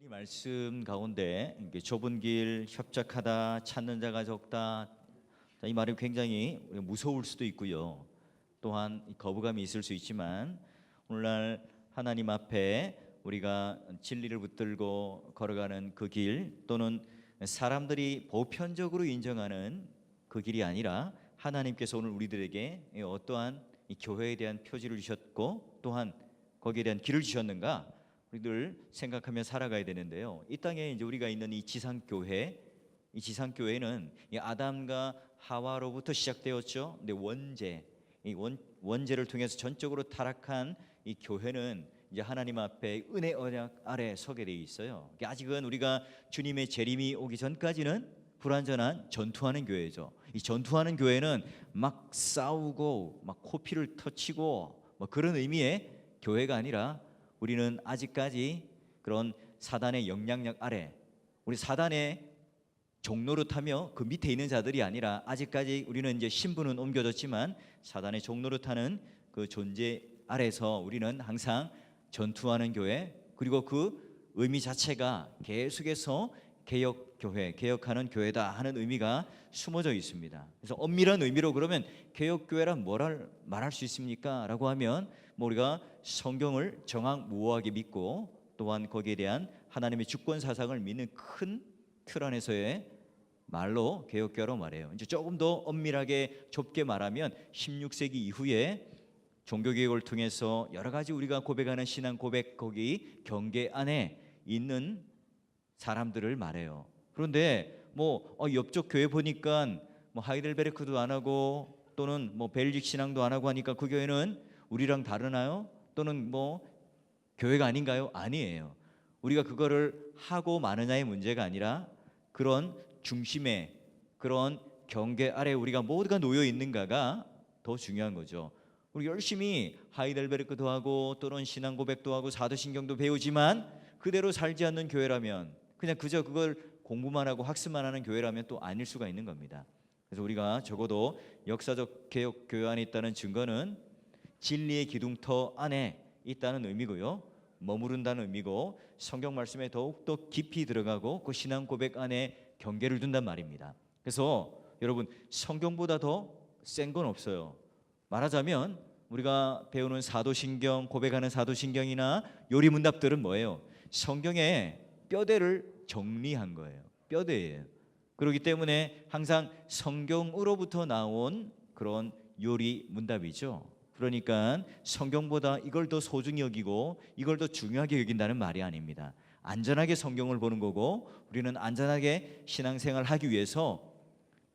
이 말씀 가운데 이게 좁은 길 협착하다 찾는 자가 적다. 자, 이 말이 굉장히 무서울 수도 있고요. 또한 거부감이 있을 수 있지만 오늘날 하나님 앞에 우리가 진리를 붙들고 걸어가는 그 길, 또는 사람들이 보편적으로 인정하는 그 길이 아니라 하나님께서 오늘 우리들에게 어떠한 이 교회에 대한 표지를 주셨고 또한 거기에 대한 길을 주셨는가 우리들 생각하며 살아가야 되는데요. 이 땅에 이제 우리가 있는 이 지상교회, 이 지상교회는 이 아담과 하와로부터 시작되었죠. 근데 이 원죄를 통해서 전적으로 타락한 이 교회는 이제 하나님 앞에 은혜 언약 아래 서게 되어 있어요. 아직은 우리가 주님의 재림이 오기 전까지는 불완전한 전투하는 교회죠. 이 전투하는 교회는 막 싸우고 막 코피를 터치고 뭐 그런 의미의 교회가 아니라 우리는 아직까지 그런 사단의 영향력 아래, 우리 사단의 종로를 타며 그 밑에 있는 자들이 아니라 아직까지 우리는 이제 신분은 옮겨졌지만 사단의 종로를 타는 그 존재 아래서 우리는 항상 전투하는 교회, 그리고 그 의미 자체가 계속해서 개혁교회, 개혁하는 교회다 하는 의미가 숨어져 있습니다. 그래서 엄밀한 의미로 그러면 개혁교회란 뭘 말할 수 있습니까? 라고 하면 뭐 우리가 성경을 정확무오하게 믿고 또한 거기에 대한 하나님의 주권 사상을 믿는 큰 틀 안에서의 말로 개혁교회라고 말해요. 이제 조금 더 엄밀하게 좁게 말하면 16세기 이후에 종교개혁을 통해서 여러 가지 우리가 고백하는 신앙 고백 거기 경계 안에 있는 사람들을 말해요. 그런데 뭐 옆쪽 교회 보니까 뭐 하이델베르크도 안 하고 또는 뭐 벨직 신앙도 안 하고 하니까 그 교회는 우리랑 다르나요? 또는 뭐 교회가 아닌가요? 아니에요. 우리가 그거를 하고 마느냐의 문제가 아니라 그런 중심에 그런 경계 아래 우리가 모두가 놓여 있는가가 더 중요한 거죠. 우리 열심히 하이델베르크도 하고 또는 신앙 고백도 하고 사도신경도 배우지만 그대로 살지 않는 교회라면 그냥 그저 그걸 공부만 하고 학습만 하는 교회라면 또 아닐 수가 있는 겁니다. 그래서 우리가 적어도 역사적 개혁 교회 안에 있다는 증거는 진리의 기둥터 안에 있다는 의미고요. 머무른다는 의미고 성경 말씀에 더욱더 깊이 들어가고 그 신앙 고백 안에 경계를 둔단 말입니다. 그래서 여러분 성경보다 더 센 건 없어요. 말하자면 우리가 배우는 사도신경, 고백하는 사도신경이나 요리문답들은 뭐예요? 성경의 뼈대를 정리한 거예요. 뼈대예요. 그렇기 때문에 항상 성경으로부터 나온 그런 요리문답이죠. 그러니까 성경보다 이걸 더 소중히 여기고 이걸 더 중요하게 여긴다는 말이 아닙니다. 안전하게 성경을 보는 거고 우리는 안전하게 신앙생활을 하기 위해서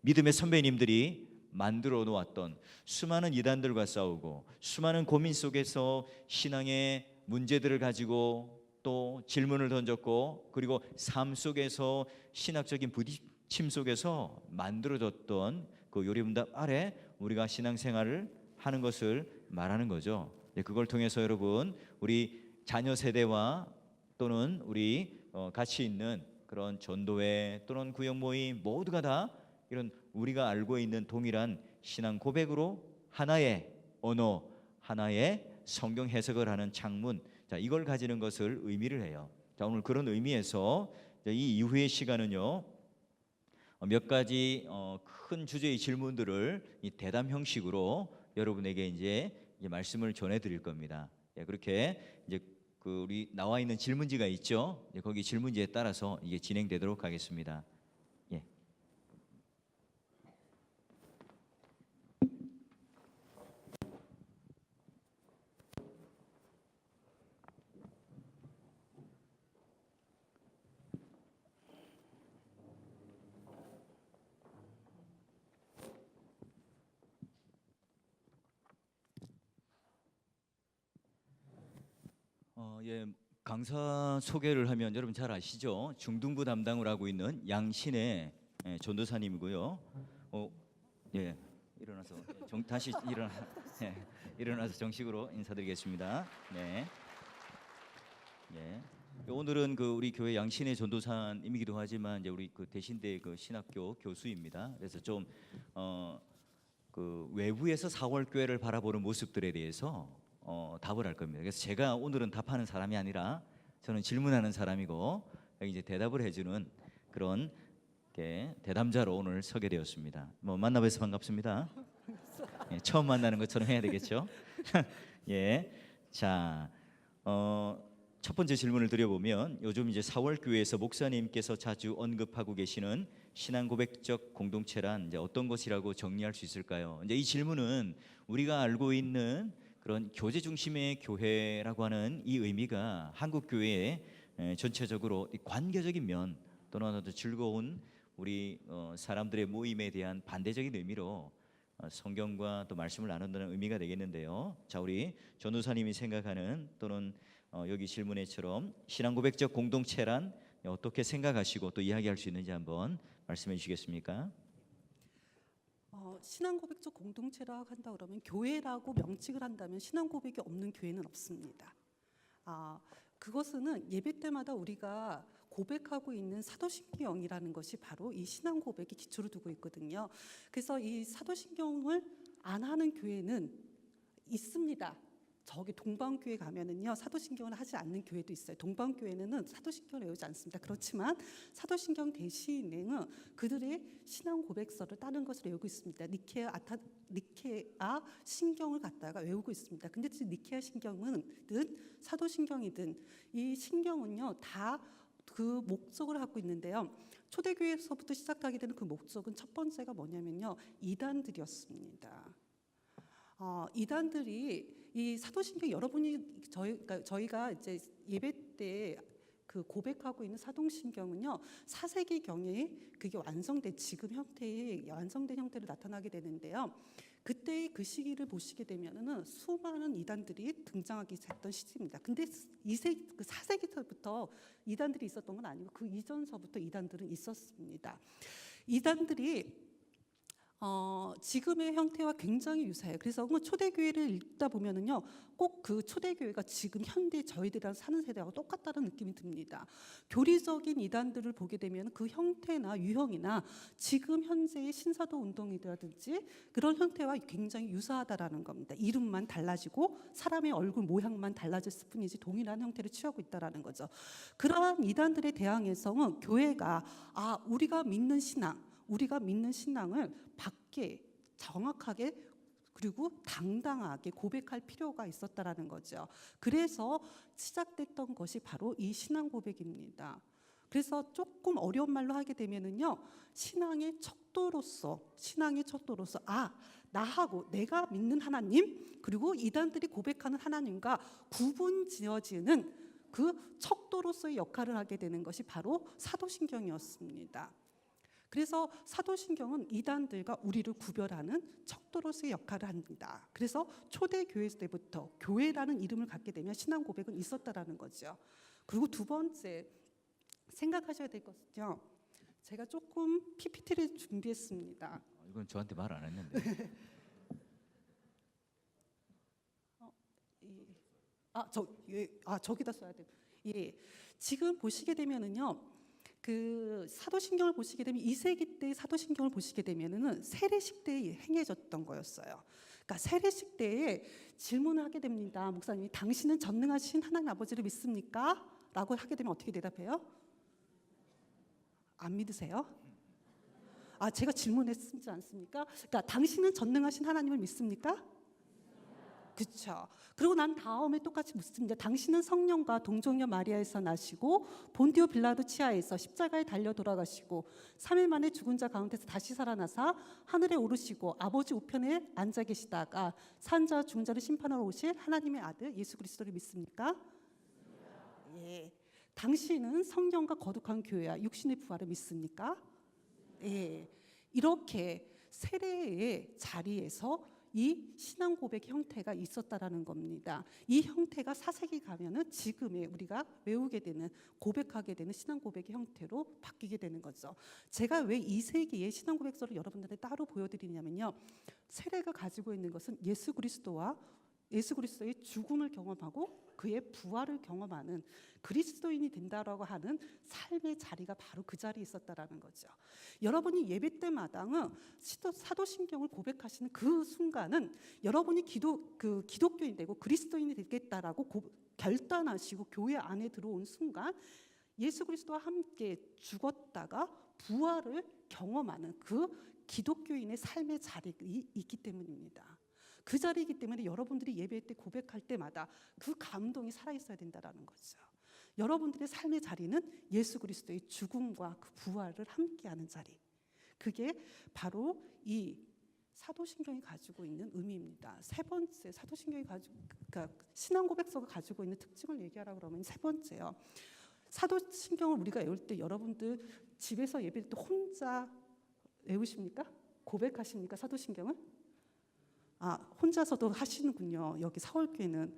믿음의 선배님들이 만들어 놓았던 수많은 이단들과 싸우고 수많은 고민 속에서 신앙의 문제들을 가지고 또 질문을 던졌고 그리고 삶 속에서 신학적인 부딪힘 속에서 만들어졌던 그 요리문답 아래 우리가 신앙생활을 하는 것을 말하는 거죠. 그걸 통해서 여러분 우리 자녀 세대와 또는 우리 같이 있는 그런 전도회 또는 구역 모임 모두가 다 이런 우리가 알고 있는 동일한 신앙 고백으로 하나의 언어, 하나의 성경 해석을 하는 창문, 자 이걸 가지는 것을 의미를 해요. 자 오늘 그런 의미에서 이 이후의 시간은요 몇 가지 큰 주제의 질문들을 이 대담 형식으로 여러분에게 이제 말씀을 전해드릴 겁니다. 그렇게 이제 그 우리 나와 있는 질문지가 있죠. 거기 질문지에 따라서 이게 진행되도록 하겠습니다. 예. 예, 강사 소개를 하면 여러분 잘 아시죠? 중등부 담당을 하고 있는 양신의 전도사님이고요. 예, 일어나서 다시 예, 일어나서 정식으로 인사드리겠습니다. 네, 예. 오늘은 그 우리 교회 양신의 전도사님이기도 하지만 이제 우리 그 대신대 그 신학교 교수입니다. 그래서 좀 그 외부에서 사월교회를 바라보는 모습들에 대해서 답을 할 겁니다. 그래서 제가 오늘은 답하는 사람이 아니라 저는 질문하는 사람이고 이제 대답을 해주는 그런 대담자로 오늘 서게 되었습니다. 뭐 만나뵈서 반갑습니다. 예, 처음 만나는 것처럼 해야 되겠죠? 예, 자, 첫 번째 질문을 드려보면 요즘 이제 4월 교회에서 목사님께서 자주 언급하고 계시는 신앙 고백적 공동체란 이제 어떤 것이라고 정리할 수 있을까요? 이제 이 질문은 우리가 알고 있는 그런 교제 중심의 교회라고 하는 이 의미가 한국 교회의 전체적으로 이 관계적인 면 또는 아주 즐거운 우리 사람들의 모임에 대한 반대적인 의미로 성경과 또 말씀을 나눈다는 의미가 되겠는데요. 자, 우리 전우사님이 생각하는 또는 여기 질문에처럼 신앙 고백적 공동체란 어떻게 생각하시고 또 이야기할 수 있는지 한번 말씀해 주시겠습니까? 신앙 고백적 공동체라고 한다 그러면 교회라고 명칭을 한다면 신앙 고백이 없는 교회는 없습니다. 그것은 예배 때마다 우리가 고백하고 있는 사도신경이라는 것이 바로 이 신앙 고백이 기초로 두고 있거든요. 그래서 이 사도신경을 안 하는 교회는 있습니다. 저기 동방교회 가면은요 사도신경을 하지 않는 교회도 있어요. 동방교회는 사도신경을 외우지 않습니다. 그렇지만 사도신경 대신에는 그들의 신앙 고백서를 다른 것을 외우고 있습니다. 니케아 신경을 갖다가 외우고 있습니다. 근데 니케아 신경은 사도신경이든 이 신경은요 다 그 목적을 갖고 있는데요. 초대교회에서부터 시작하게 되는 그 목적은 첫 번째가 뭐냐면요 이단들이었습니다. 이단들이 이 사도신경 여러분이 저희가 이제 예배 때 그 고백하고 있는 사도신경은요 4세기 경에 그게 완성된 지금 형태의 완성된 형태로 나타나게 되는데요. 그때 그 시기를 보시게 되면은 수많은 이단들이 등장하기 했던 시기입니다. 근데 그 4세기부터 이단들이 있었던 건 아니고 그 이전서부터 이단들은 있었습니다. 이단들이 지금의 형태와 굉장히 유사해요. 그래서 초대교회를 읽다 보면은요, 꼭 그 초대교회가 지금 현대 저희들이랑 사는 세대하고 똑같다는 느낌이 듭니다. 교리적인 이단들을 보게 되면 그 형태나 유형이나 지금 현재의 신사도 운동이라든지 그런 형태와 굉장히 유사하다라는 겁니다. 이름만 달라지고 사람의 얼굴 모양만 달라졌을 뿐이지 동일한 형태를 취하고 있다라는 거죠. 그러한 이단들에 대항해서 교회가 우리가 믿는 신앙을 밖에 정확하게 그리고 당당하게 고백할 필요가 있었다라는 거죠. 그래서 시작됐던 것이 바로 이 신앙 고백입니다. 그래서 조금 어려운 말로 하게 되면은요, 신앙의 척도로서 나하고 내가 믿는 하나님 그리고 이단들이 고백하는 하나님과 구분 지어지는 그 척도로서의 역할을 하게 되는 것이 바로 사도신경이었습니다. 그래서 사도신경은 이단들과 우리를 구별하는 척도로서의 역할을 합니다. 그래서 초대교회 때부터 교회라는 이름을 갖게 되면 신앙 고백은 있었다라는 거죠. 그리고 두 번째 생각하셔야 될 것은요. 제가 조금 PPT를 준비했습니다. 이건 저한테 말 안 했는데. 저기다 써야 돼요. 예. 지금 보시게 되면은요. 그 사도신경을 보시게 되면 2세기 때 사도신경을 보시게 되면은 세례식 때에 행해졌던 거였어요. 그러니까 세례식 때에 질문을 하게 됩니다. 목사님이 당신은 전능하신 하나님 아버지를 믿습니까? 라고 하게 되면 어떻게 대답해요? 안 믿으세요? 제가 질문했지 않습니까? 그러니까 당신은 전능하신 하나님을 믿습니까? 그렇죠. 그리고 난 다음에 똑같이 묻습니다. 당신은 성령과 동정녀 마리아에서 나시고 본디오 빌라도 치하에서 십자가에 달려 돌아가시고 3일 만에 죽은 자 가운데서 다시 살아나사 하늘에 오르시고 아버지 우편에 앉아 계시다가 산 자와 죽은 자를 심판하러 오실 하나님의 아들 예수 그리스도를 믿습니까? 예. 당신은 성령과 거룩한 교회와 육신의 부활을 믿습니까? 예. 이렇게 세례의 자리에서 이 신앙 고백 형태가 있었다라는 겁니다. 이 형태가 4세기 가면은 지금의 우리가 외우게 되는 고백하게 되는 신앙 고백의 형태로 바뀌게 되는 거죠. 제가 왜 2세기의 신앙 고백서를 여러분들한테 따로 보여드리냐면요. 세례가 가지고 있는 것은 예수 그리스도의 죽음을 경험하고 그의 부활을 경험하는 그리스도인이 된다라고 하는 삶의 자리가 바로 그 자리에 있었다라는 거죠. 여러분이 예배 때마다는 사도신경을 고백하시는 그 순간은 여러분이 기독교인 되고 그리스도인이 되겠다라고 결단하시고 교회 안에 들어온 순간 예수 그리스도와 함께 죽었다가 부활을 경험하는 그 기독교인의 삶의 자리이 있기 때문입니다. 그 자리이기 때문에 여러분들이 예배 때 고백할 때마다 그 감동이 살아있어야 된다는 거죠. 여러분들의 삶의 자리는 예수 그리스도의 죽음과 그 부활을 함께하는 자리. 그게 바로 이 사도신경이 가지고 있는 의미입니다. 세 번째, 사도신경이 그러니까 신앙 고백서가 가지고 있는 특징을 얘기하라 그러면 세 번째요. 사도신경을 우리가 외울 때 여러분들 집에서 예배할 때 혼자 외우십니까? 고백하십니까? 사도신경을? 혼자서도 하시는군요. 여기 서울교회는.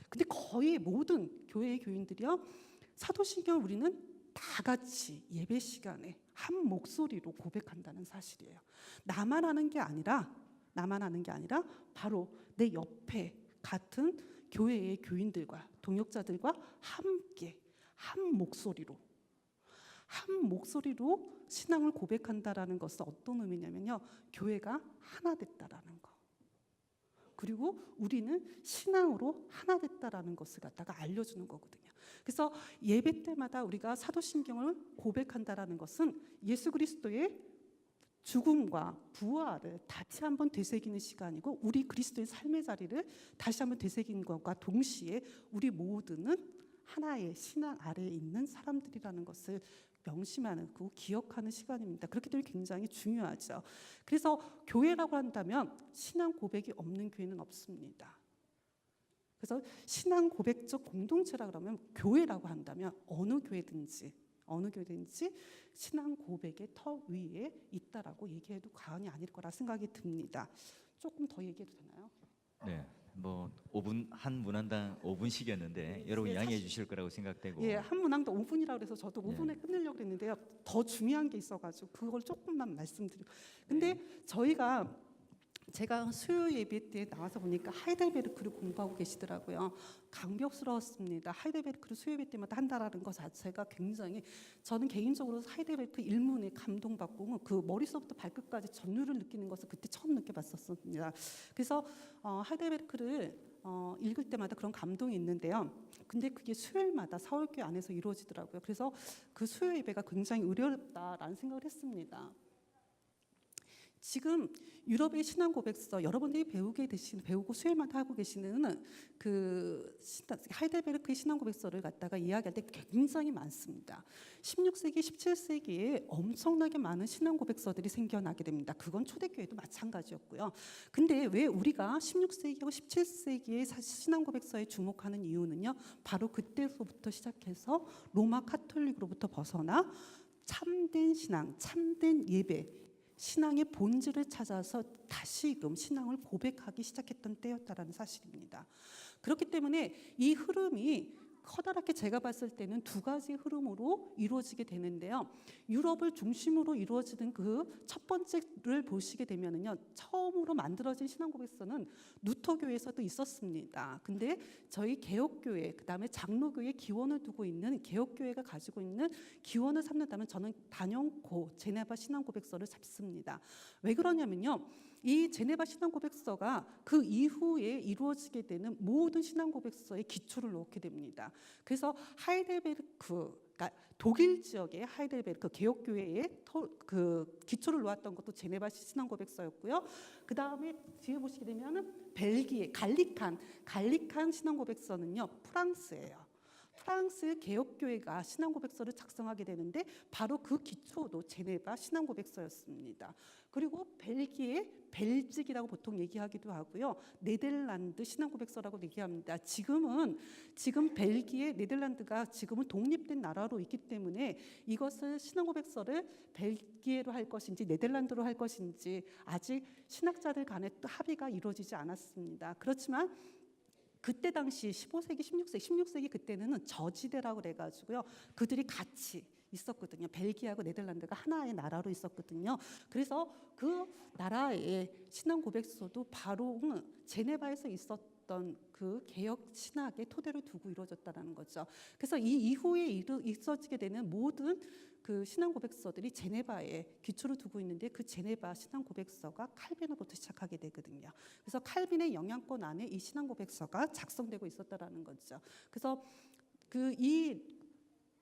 근데 거의 모든 교회의 교인들이요, 사도신경을 우리는 다 같이 예배 시간에 한 목소리로 고백한다는 사실이에요. 나만 하는 게 아니라 바로 내 옆에 같은 교회의 교인들과 동역자들과 함께 한 목소리로 신앙을 고백한다라는 것은 어떤 의미냐면요, 교회가 하나 됐다라는 거. 그리고 우리는 신앙으로 하나 됐다라는 것을 갖다가 알려주는 거거든요. 그래서 예배 때마다 우리가 사도신경을 고백한다라는 것은 예수 그리스도의 죽음과 부활을 다시 한번 되새기는 시간이고, 우리 그리스도의 삶의 자리를 다시 한번 되새기는 것과 동시에 우리 모두는 하나의 신앙 아래에 있는 사람들이라는 것을 명심하는, 그 기억하는 시간입니다. 그렇기 때문에 굉장히 중요하죠. 그래서 교회라고 한다면 신앙 고백이 없는 교회는 없습니다. 그래서 신앙 고백적 공동체라 그러면 교회라고 한다면 어느 교회든지 신앙 고백의 터 위에 있다라고 얘기해도 과언이 아닐 거라 생각이 듭니다. 조금 더 얘기해도 되나요? 네, 뭐 5분 한 문항당 5분씩이었는데 여러분 양해해 주실 거라고 생각되고. 예, 한 문항도 5분이라고 그래서 저도 5분에 끝내려고 했는데요. 더 중요한 게 있어가지고 그걸 조금만 말씀드리고. 근데 제가 수요 예배 때 나와서 보니까 하이델베르크를 공부하고 계시더라고요. 강벽스러웠습니다. 하이델베르크를 수요 예배 때마다 한다라는 것 자체가 굉장히, 저는 개인적으로 하이델베르크 일문에 감동받고 그 머릿속부터 발끝까지 전율을 느끼는 것을 그때 처음 느껴봤었습니다. 그래서 하이델베르크를 읽을 때마다 그런 감동이 있는데요. 근데 그게 수요일마다 서울교회 안에서 이루어지더라고요. 그래서 그 수요 예배가 굉장히 의외였다라는 생각을 했습니다. 지금 유럽의 신앙 고백서, 여러분들이 배우고 수요일마다 하고 계시는 그 하이델베르크의 신앙 고백서를 갖다가 이야기할 때 굉장히 많습니다. 16세기, 17세기에 엄청나게 많은 신앙 고백서들이 생겨나게 됩니다. 그건 초대교회도 마찬가지였고요. 근데 왜 우리가 16세기하고 17세기의 신앙 고백서에 주목하는 이유는요, 바로 그때서부터 시작해서 로마 카톨릭으로부터 벗어나 참된 신앙, 참된 예배, 신앙의 본질을 찾아서 다시금 신앙을 고백하기 시작했던 때였다라는 사실입니다. 그렇기 때문에 이 흐름이 커다랗게 제가 봤을 때는 두 가지 흐름으로 이루어지게 되는데요. 유럽을 중심으로 이루어지는 그 첫 번째를 보시게 되면은요, 처음으로 만들어진 신앙 고백서는 루터교회에서도 있었습니다. 근데 저희 개혁교회, 그다음에 장로교회 기원을 두고 있는 개혁교회가 가지고 있는 기원을 삼는다면 저는 단연코 제네바 신앙 고백서를 잡습니다. 왜 그러냐면요, 이 제네바 신앙 고백서가 그 이후에 이루어지게 되는 모든 신앙 고백서의 기초를 놓게 됩니다. 그래서 하이델베르크, 그러니까 독일 지역의 하이델베르크 개혁교회의 그 기초를 놓았던 것도 제네바 신앙 고백서였고요. 그 다음에 뒤에 보시게 되면은 벨기에 갈릭한 신앙 고백서는요, 프랑스예요. 프랑스 개혁교회가 신앙 고백서를 작성하게 되는데 바로 그 기초도 제네바 신앙 고백서였습니다. 그리고 벨직이라고 보통 얘기하기도 하고요. 네덜란드 신앙 고백서라고 얘기합니다. 지금 벨기에, 네덜란드가 지금은 독립된 나라로 있기 때문에 이것을 신앙 고백서를 벨기에로 할 것인지 네덜란드로 할 것인지 아직 신학자들 간에 또 합의가 이루어지지 않았습니다. 그렇지만 그때 당시 15세기, 16세기 그때는 저지대라고 그래가지고요, 그들이 같이 있었거든요. 벨기에하고 네덜란드가 하나의 나라로 있었거든요. 그래서 그 나라의 신앙 고백서도 바로 제네바에서 있었던 그 개혁 신학의 토대를 두고 이루어졌다는 거죠. 그래서 이 이후에 있어지게 되는 모든 그 신앙 고백서들이 제네바에 기초를 두고 있는데, 그 제네바 신앙 고백서가 칼빈으로부터 시작하게 되거든요. 그래서 칼빈의 영향권 안에 이 신앙 고백서가 작성되고 있었다라는 거죠. 그래서 이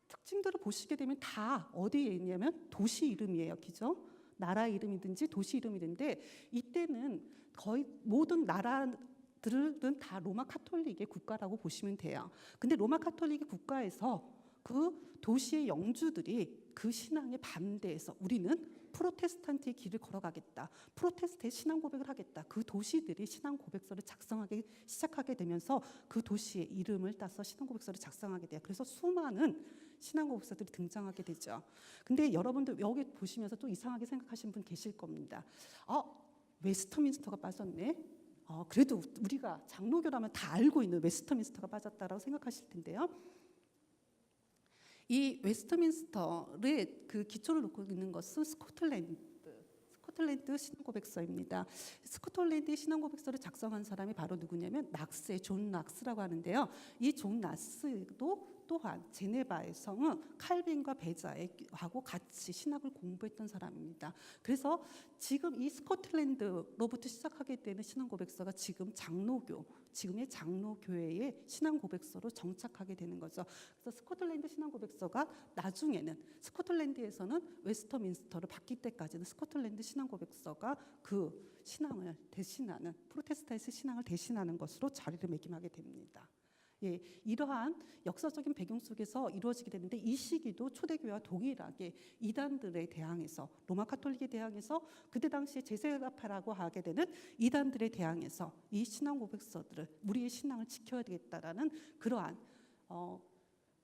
특징들을 보시게 되면 다 어디에 있냐면 도시 이름이에요. 그죠? 나라 이름이든지 도시 이름이든데 이때는 거의 모든 나라들은 다 로마 카톨릭의 국가라고 보시면 돼요. 근데 로마 카톨릭의 국가에서 그 도시의 영주들이 그 신앙에 반대해서 우리는 프로테스탄트의 길을 걸어가겠다. 프로테스트의 신앙 고백을 하겠다. 그 도시들이 신앙 고백서를 작성하기 시작하게 되면서 그 도시의 이름을 따서 신앙 고백서를 작성하게 돼요. 그래서 수많은 신앙 고백서들이 등장하게 되죠. 근데 여러분들 여기 보시면서 또 이상하게 생각하시는 분 계실 겁니다. 웨스터민스터가 빠졌네. 그래도 우리가 장로교라면 다 알고 있는 웨스터민스터가 빠졌다라고 생각하실 텐데요. 이 웨스터민스터의 그 기초를 놓고 있는 것은 스코틀랜드 신앙고백서입니다. 스코틀랜드의 신앙고백서를 작성한 사람이 바로 누구냐면 존 낙스라고 하는데요. 이 존 낙스도 또한 제네바의 성은 칼빈과 베자하고 같이 신학을 공부했던 사람입니다. 그래서 지금 이 스코틀랜드로부터 시작하게 되는 신앙고백서가 지금의 장로교회의 신앙고백서로 정착하게 되는 거죠. 그래서 스코틀랜드 신앙고백서가 나중에는 스코틀랜드에서는 웨스터민스터를 바뀔 때까지는 스코틀랜드 신앙고백서가 그 신앙을 대신하는 프로테스탄트 신앙을 대신하는 것으로 자리를 매김하게 됩니다. 예, 이러한 역사적인 배경 속에서 이루어지게 되는데 이 시기도 초대교회와 동일하게 이단들에 대항해서 로마 카톨릭에 대항해서 그때 당시에 제세라파라고 하게 되는 이단들에 대항해서 이 신앙 고백서들을 우리의 신앙을 지켜야 되겠다라는 그러한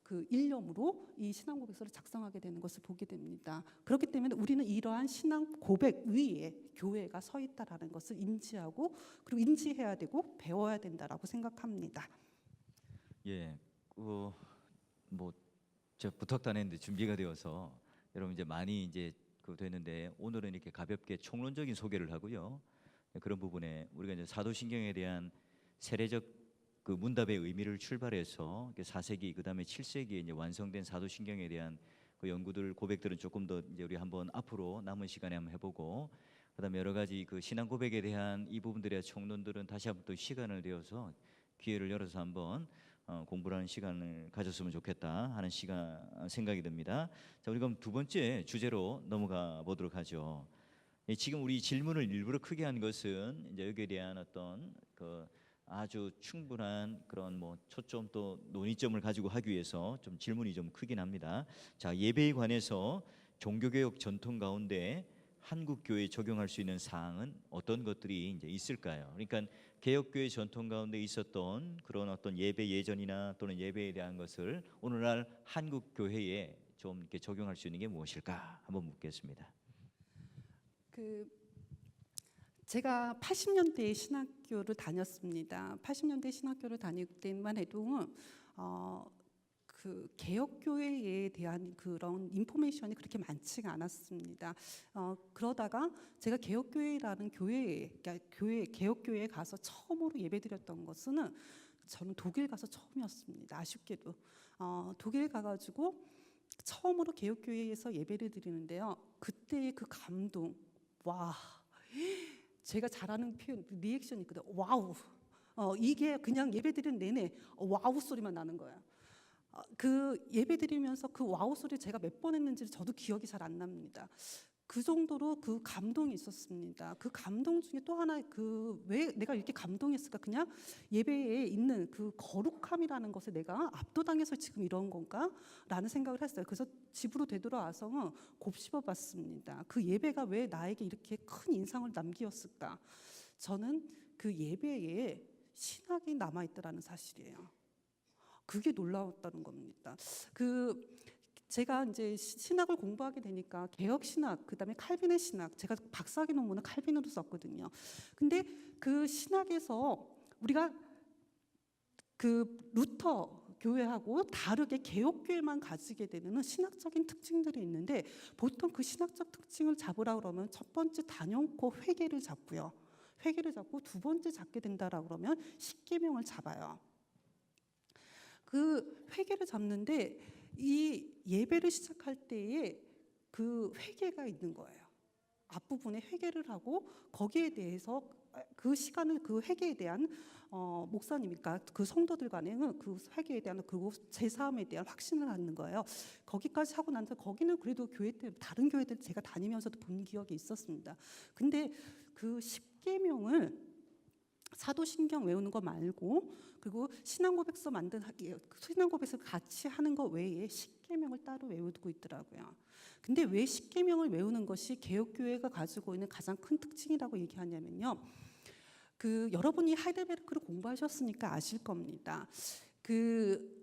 그 일념으로 이 신앙 고백서를 작성하게 되는 것을 보게 됩니다. 그렇기 때문에 우리는 이러한 신앙 고백 위에 교회가 서 있다라는 것을 인지하고 그리고 인지해야 되고 배워야 된다라고 생각합니다. 예, 뭐 제가 부탁도 안 했는데 준비가 되어서 여러분 이제 많이 이제 되는데 오늘은 이렇게 가볍게 총론적인 소개를 하고요. 그런 부분에 우리가 이제 사도신경에 대한 세례적 그 문답의 의미를 출발해서 4세기 그다음에 7세기에 이제 완성된 사도신경에 대한 그 연구들 고백들은 조금 더 이제 우리 한번 앞으로 남은 시간에 한번 해보고 그다음에 여러 가지 그 신앙 고백에 대한 이 부분들의 총론들은 다시 한번 또 시간을 내어서 기회를 열어서 한번 공부를 하는 시간을 가졌으면 좋겠다 하는 생각이 듭니다. 자, 우리 그럼 두 번째 주제로 넘어가 보도록 하죠. 지금 우리 질문을 일부러 크게 한 것은 이제 여기에 대한 어떤 그 아주 충분한 그런 뭐 초점 또 논의점을 가지고 하기 위해서 좀 질문이 좀 크긴 합니다. 자, 예배에 관해서 종교개혁 전통 가운데 한국 교회에 적용할 수 있는 사항은 어떤 것들이 이제 있을까요? 그러니까 개혁교회 전통 가운데 있었던 그런 어떤 예배 예전이나 또는 예배에 대한 것을 오늘날 한국 교회에 좀 이렇게 적용할 수 있는 게 무엇일까 한번 묻겠습니다. 제가 80년대에 신학교를 다녔습니다. 80년대 신학교를 다닐 때만 해도 그 개혁교회에 대한 그런 인포메이션이 그렇게 많지가 않았습니다. 그러다가 제가 개혁교회라는 개혁교회에 가서 처음으로 예배드렸던 것은 저는 독일 가서 처음이었습니다. 아쉽게도 독일 가가지고 처음으로 개혁교회에서 예배를 드리는데요. 그때의 그 감동, 와, 제가 잘하는 표현, 리액션이 있거든. 와우. 이게 그냥 예배드리는 내내 와우 소리만 나는 거예요. 그 예배 드리면서 그 와우 소리 제가 몇 번 했는지 저도 기억이 잘 안 납니다. 그 정도로 그 감동이 있었습니다. 그 감동 중에 또 하나 왜 내가 이렇게 감동했을까? 그냥 예배에 있는 그 거룩함이라는 것에 내가 압도당해서 지금 이런 건가? 라는 생각을 했어요. 그래서 집으로 되돌아와서 곱씹어 봤습니다. 그 예배가 왜 나에게 이렇게 큰 인상을 남기었을까? 저는 그 예배에 신학이 남아있더라는 사실이에요. 그게 놀라웠다는 겁니다. 제가 이제 신학을 공부하게 되니까 개혁 신학, 그다음에 칼빈의 신학, 제가 박사학위 논문은 칼빈으로 썼거든요. 근데 그 신학에서 우리가 그 루터 교회하고 다르게 개혁교회만 가지게 되는 신학적인 특징들이 있는데 보통 그 신학적 특징을 잡으라 그러면 첫 번째 단연코 회개를 잡고요. 회개를 잡고 두 번째 잡게 된다라고 그러면 십계명을 잡아요. 그 회개를 잡는데 이 예배를 시작할 때에 그 회개가 있는 거예요. 앞부분에 회개를 하고 거기에 대해서 그 시간은 그 회개에 대한 목사님이니까 그 성도들 간에는 그 회개에 대한 그리고 제사함에 대한 확신을 갖는 거예요. 거기까지 하고 나서 거기는 그래도 교회들 다른 교회들 제가 다니면서도 본 기억이 있었습니다. 근데 그 10계명을 사도신경 외우는 거 말고 그리고 신앙고백서 신앙고백서 같이 하는 거 외에 10계명을 따로 외우고 있더라고요. 근데 왜 10계명을 외우는 것이 개혁교회가 가지고 있는 가장 큰 특징이라고 얘기하냐면요. 그 여러분이 하이델베르크를 공부하셨으니까 아실 겁니다. 그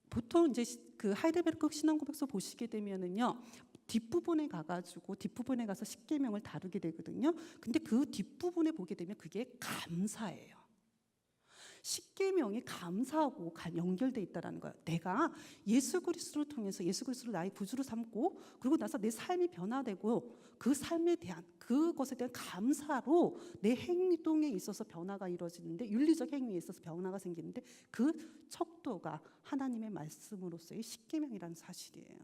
보통 이제 그 하이델베르크 신앙고백서 보시게 되면은요. 뒷부분에 가서 10계명을 다루게 되거든요. 근데 그 뒷부분에 보게 되면 그게 감사예요. 10계명이 감사하고 연결돼 있다라는 거예요. 내가 예수 그리스도를 통해서 예수 그리스도를 나의 구주로 삼고 그리고 나서 내 삶이 변화되고 그 삶에 대한 그것에 대한 감사로 내 행동에 있어서 변화가 이루어지는데 윤리적 행위에 있어서 변화가 생기는데 그 척도가 하나님의 말씀으로서의 10계명이라는 사실이에요.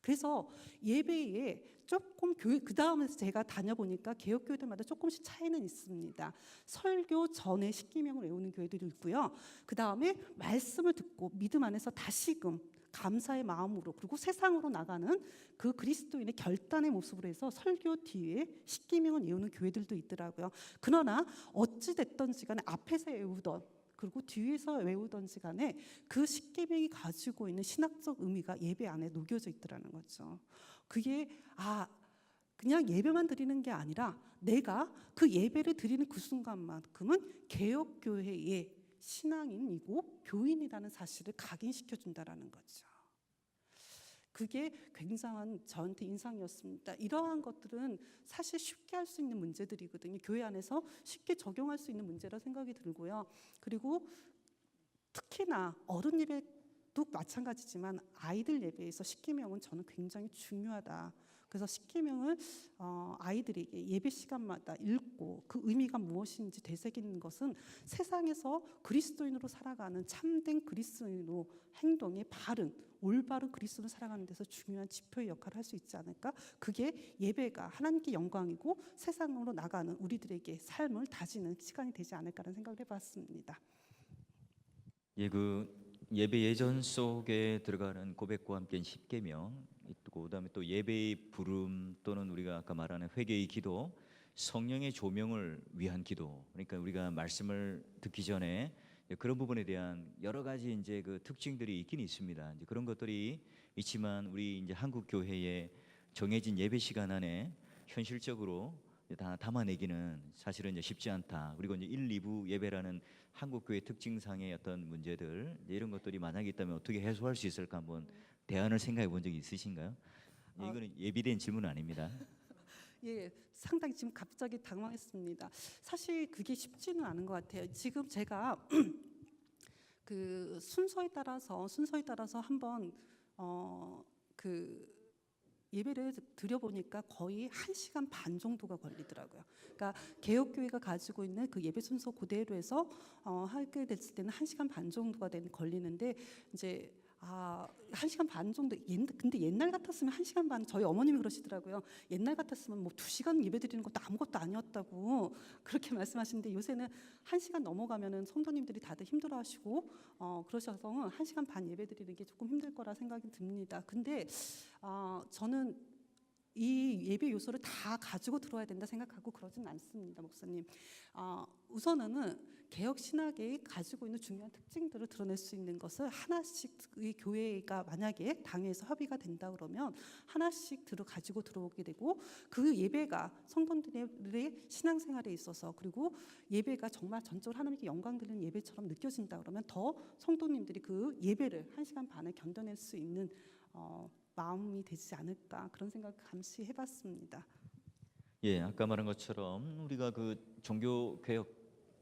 그래서 예배에 조금 교회 그 다음에 제가 다녀보니까 개혁교회들마다 조금씩 차이는 있습니다. 설교 전에 10계명을 외우는 교회들이 있고요. 그 다음에 말씀을 듣고 믿음 안에서 다시금 감사의 마음으로 그리고 세상으로 나가는 그 그리스도인의 결단의 모습으로 해서 설교 뒤에 10계명을 외우는 교회들도 있더라고요. 그러나 어찌 됐든지 간에 앞에서 외우던 그리고 뒤에서 외우던지 간에 그 10계명이 가지고 있는 신학적 의미가 예배 안에 녹여져 있더라는 거죠. 그게 그냥 예배만 드리는 게 아니라 내가 그 예배를 드리는 그 순간만큼은 개혁교회의 신앙인이고 교인이라는 사실을 각인시켜 준다라는 거죠. 그게 굉장한 저한테 인상이었습니다. 이러한 것들은 사실 쉽게 할 수 있는 문제들이거든요. 교회 안에서 쉽게 적용할 수 있는 문제라 생각이 들고요. 그리고 특히나 어른 예배도 마찬가지지만 아이들 예배에서 10계명은 저는 굉장히 중요하다. 그래서 10계명을 아이들에게 예배 시간마다 읽고 그 의미가 무엇인지 되새기는 것은 세상에서 그리스도인으로 살아가는 참된 그리스도인으로 행동의 올바른 그리스도인으로 살아가는 데서 중요한 지표의 역할을 할 수 있지 않을까? 그게 예배가 하나님께 영광이고 세상으로 나가는 우리들에게 삶을 다지는 시간이 되지 않을까라는 생각을 해봤습니다. 예, 그 예배 예전 속에 들어가는 고백과 함께 10계명, 그다음에 또 예배의 부름 또는 우리가 아까 말하는 회개의 기도, 성령의 조명을 위한 기도. 그러니까 우리가 말씀을 듣기 전에 그런 부분에 대한 여러 가지 이제 그 특징들이 있긴 있습니다. 이제 그런 것들이 있지만 우리 이제 한국 교회의 정해진 예배 시간 안에 현실적으로 다 담아내기는 사실은 이제 쉽지 않다. 그리고 이제 1, 2부 예배라는 한국 교회 특징상의 어떤 문제들 이런 것들이 만약에 있다면 어떻게 해소할 수 있을까 한번 대안을 생각해 본 적이 있으신가요? 이거는 예비된 질문 아닙니다. 예, 상당히 지금 갑자기 당황했습니다. 사실 그게 쉽지는 않은 것 같아요. 지금 제가 그 순서에 따라서 한번 그 예배를 드려보니까 거의 1시간 반 정도가 걸리더라고요. 그러니까 개혁교회가 가지고 있는 그 예배 순서 그대로 해서 하게 됐을 때는 1시간 반 정도가 걸리는데 이제 1시간 반 정도. 근데 옛날 같았으면 1시간 반, 저희 어머님이 그러시더라고요. 옛날 같았으면 뭐 2시간 예배 드리는 것도 아무것도 아니었다고 그렇게 말씀하시는데 요새는 1시간 넘어가면은 성도님들이 다들 힘들어하시고 그러셔서 1시간 반 예배 드리는 게 조금 힘들 거라 생각이 듭니다. 근데 저는 이 예배 요소를 다 가지고 들어야 된다 생각하고 그러진 않습니다, 목사님. 우선은 개혁 신학이 가지고 있는 중요한 특징들을 드러낼 수 있는 것을 하나씩 이 교회가 만약에 당회에서 협의가 된다 그러면 하나씩 가지고 들어오게 되고 그 예배가 성도들의 신앙생활에 있어서 그리고 예배가 정말 전적으로 하나님께 영광 드리는 예배처럼 느껴진다 그러면 더 성도님들이 그 예배를 1시간 반을 견뎌낼 수 있는 마음이 되지 않을까 그런 생각 감시해봤습니다. 예, 아까 말한 것처럼 우리가 그 종교 개혁